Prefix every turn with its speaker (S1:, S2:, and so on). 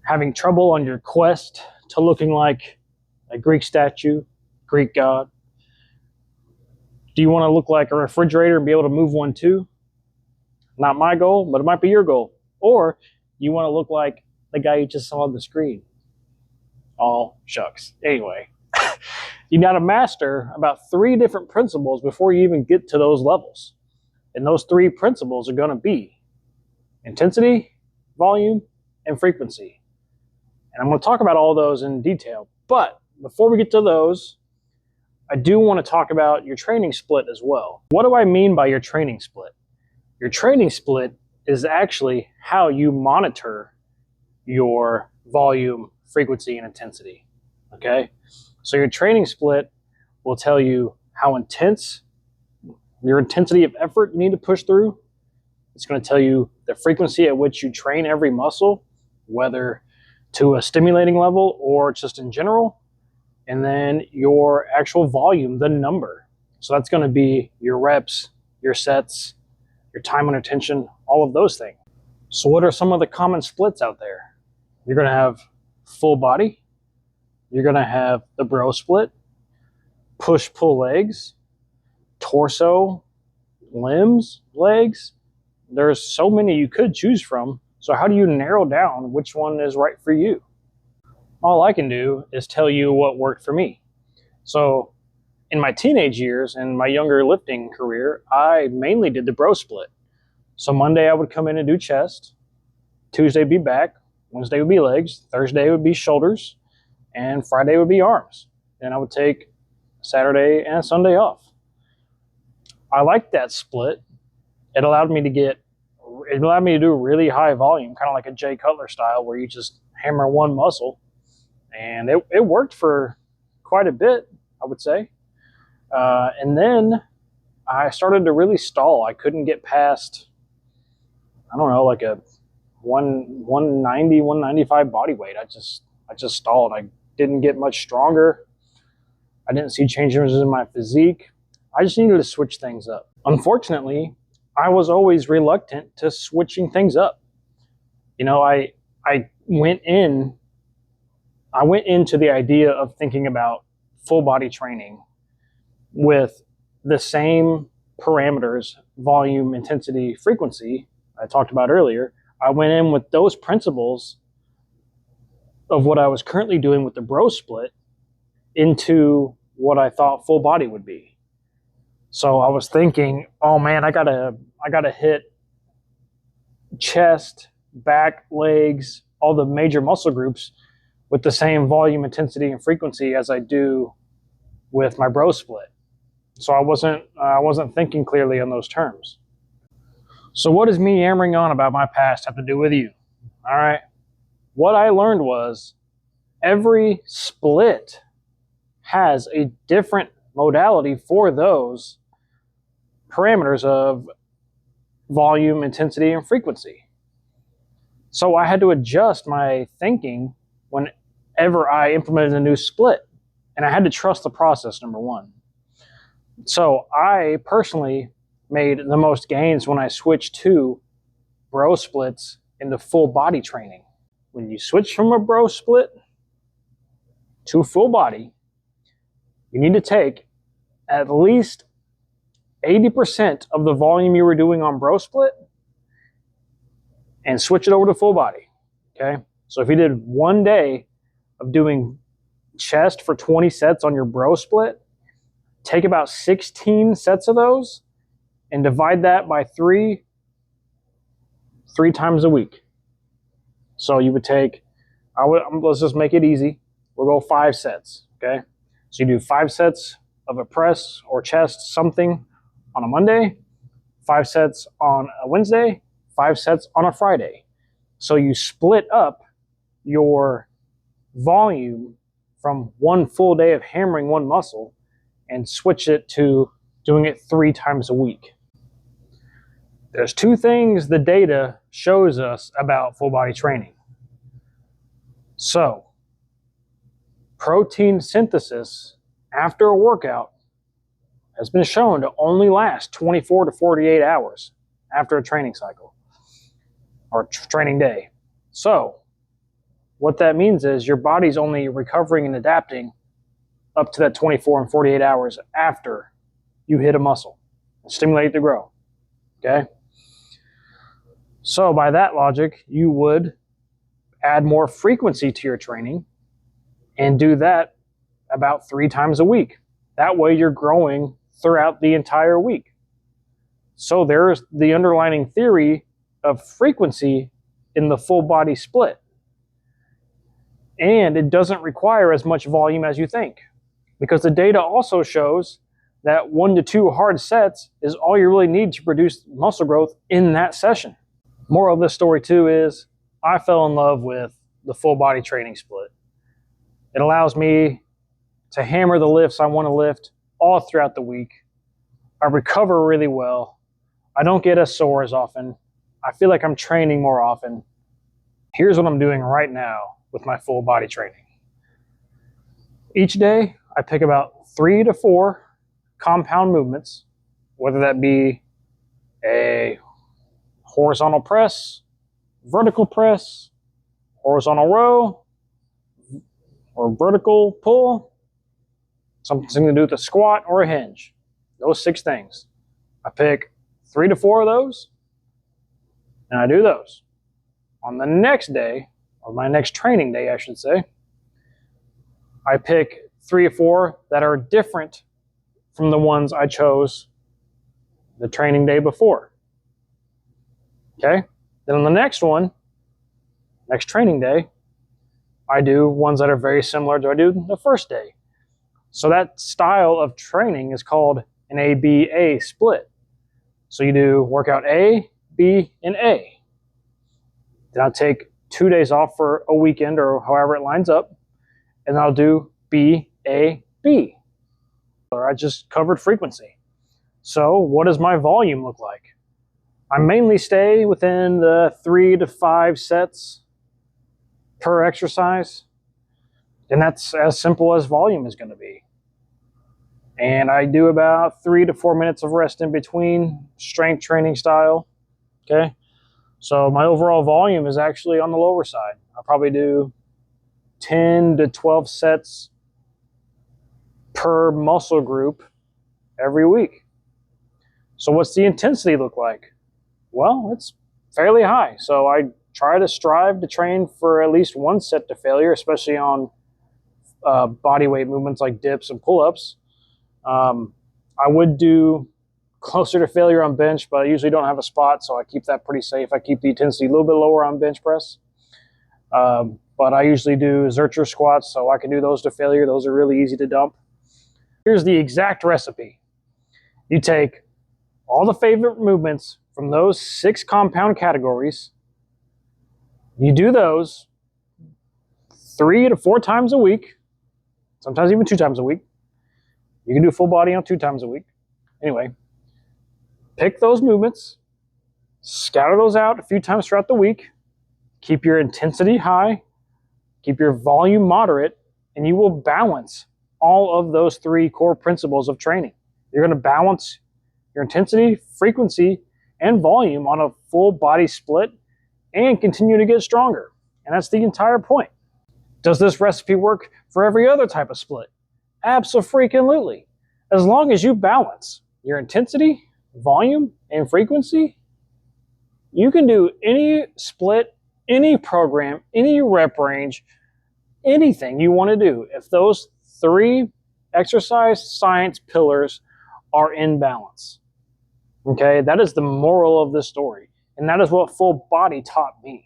S1: having trouble on your quest to looking like a Greek statue, Greek god? Do you want to look like a refrigerator and be able to move one too? Not my goal, but it might be your goal. Or you want to look like the guy you just saw on the screen. All shucks. Anyway, you got to master about 3 different principles before you even get to those levels. And those 3 principles are going to be intensity, volume, and frequency. And I'm going to talk about all those in detail. But before we get to those, I do want to talk about your training split as well. What do I mean by your training split? Your training split is actually how you monitor your volume, frequency, and intensity. Okay? So your training split will tell you how intense, your intensity of effort you need to push through. It's going to tell you the frequency at which you train every muscle, whether to a stimulating level or just in general. And then your actual volume, the number. So that's going to be your reps, your sets, your time under tension, all of those things. So what are some of the common splits out there? You're going to have full body. You're going to have the bro split, push-pull legs, torso, limbs, legs. There's so many you could choose from. So how do you narrow down which one is right for you? All I can do is tell you what worked for me. So in my teenage years and my younger lifting career, I mainly did the bro split. So Monday I would come in and do chest, Tuesday be back, Wednesday would be legs, Thursday would be shoulders, and Friday would be arms. And I would take Saturday and Sunday off. I liked that split. It allowed me to do really high volume, kind of like a Jay Cutler style, where you just hammer one muscle. And it worked for quite a bit, I would say. And then I started to really stall. I couldn't get past, I don't know, like a 190, 195 body weight. I just stalled. I didn't get much stronger. I didn't see changes in my physique. I just needed to switch things up. Unfortunately, I was always reluctant to switching things up. You know, I went into the idea of thinking about full body training with the same parameters, volume, intensity, frequency I talked about earlier. I went in with those principles of what I was currently doing with the bro split into what I thought full body would be. So I was thinking, oh man, I gotta hit chest, back, legs, all the major muscle groups with the same volume, intensity, and frequency as I do with my bro split. So I wasn't thinking clearly on those terms. So what does me yammering on about my past have to do with you? All right. What I learned was every split has a different modality for those parameters of volume, intensity, and frequency. So I had to adjust my thinking whenever I implemented a new split. And I had to trust the process, number one. So I personally made the most gains when I switched to bro splits into full body training. When you switch from a bro split to full body, you need to take at least 80% of the volume you were doing on bro split and switch it over to full body. Okay? So if you did one day of doing chest for 20 sets on your bro split, take about 16 sets of those and divide that by three times a week. So you would take, let's just make it easy. We'll go 5 sets, okay? So you do 5 sets of a press or chest something on a Monday, 5 sets on a Wednesday, 5 sets on a Friday. So you split up your volume from one full day of hammering one muscle and switch it to doing it 3 times a week. There's 2 things the data shows us about full body training. So, protein synthesis after a workout has been shown to only last 24 to 48 hours after a training cycle or training day. So, what that means is your body's only recovering and adapting up to that 24 and 48 hours after you hit a muscle and stimulate it to grow. Okay? So by that logic, you would add more frequency to your training and do that about 3 times a week. That way you're growing throughout the entire week. So there's the underlying theory of frequency in the full body split. And it doesn't require as much volume as you think, because the data also shows that 1 to 2 hard sets is all you really need to produce muscle growth in that session. Moral of this story too is I fell in love with the full body training split. It allows me to hammer the lifts I want to lift all throughout the week. I recover really well. I don't get as sore as often. I feel like I'm training more often. Here's what I'm doing right now with my full body training. Each day, I pick about 3 to 4 compound movements, whether that be a horizontal press, vertical press, horizontal row, or vertical pull, something to do with a squat or a hinge. Those 6 things. I pick 3 to 4 of those, and I do those. On the next day, or my next training day, I should say, I pick 3 or 4 that are different from the ones I chose the training day before. Okay? Then on the next one, next training day, I do ones that are very similar to what I do the first day. So that style of training is called an A-B-A split. So you do workout A, B, and A. Then I'll take 2 days off for a weekend or however it lines up, and I'll do B, A, B. I just covered frequency. So what does my volume look like? I mainly stay within the 3 to 5 sets per exercise, and that's as simple as volume is going to be. And I do about 3 to 4 minutes of rest in between, strength training style. Okay, so my overall volume is actually on the lower side. I'll probably do 10 to 12 sets per muscle group every week. So what's the intensity look like? Well, it's fairly high. So I try to strive to train for at least 1 set to failure, especially on body weight movements like dips and pull-ups. I would do closer to failure on bench, but I usually don't have a spot, so I keep that pretty safe. I keep the intensity a little bit lower on bench press. But I usually do Zercher squats, so I can do those to failure. Those are really easy to dump. Here's the exact recipe. You take all the favorite movements from those 6 compound categories. You do those 3 to 4 times a week, sometimes even 2 times a week. You can do full body on 2 times a week. Anyway, pick those movements, scatter those out a few times throughout the week, keep your intensity high, keep your volume moderate, and you will balance all of those 3 core principles of training. You're going to balance your intensity, frequency, and volume on a full body split and continue to get stronger. And that's the entire point. Does this recipe work for every other type of split? Abso-freaking-lutely. As long as you balance your intensity, volume, and frequency, you can do any split, any program, any rep range, anything you want to do. If those 3 exercise science pillars are in balance. Okay, that is the moral of this story. And that is what full body taught me.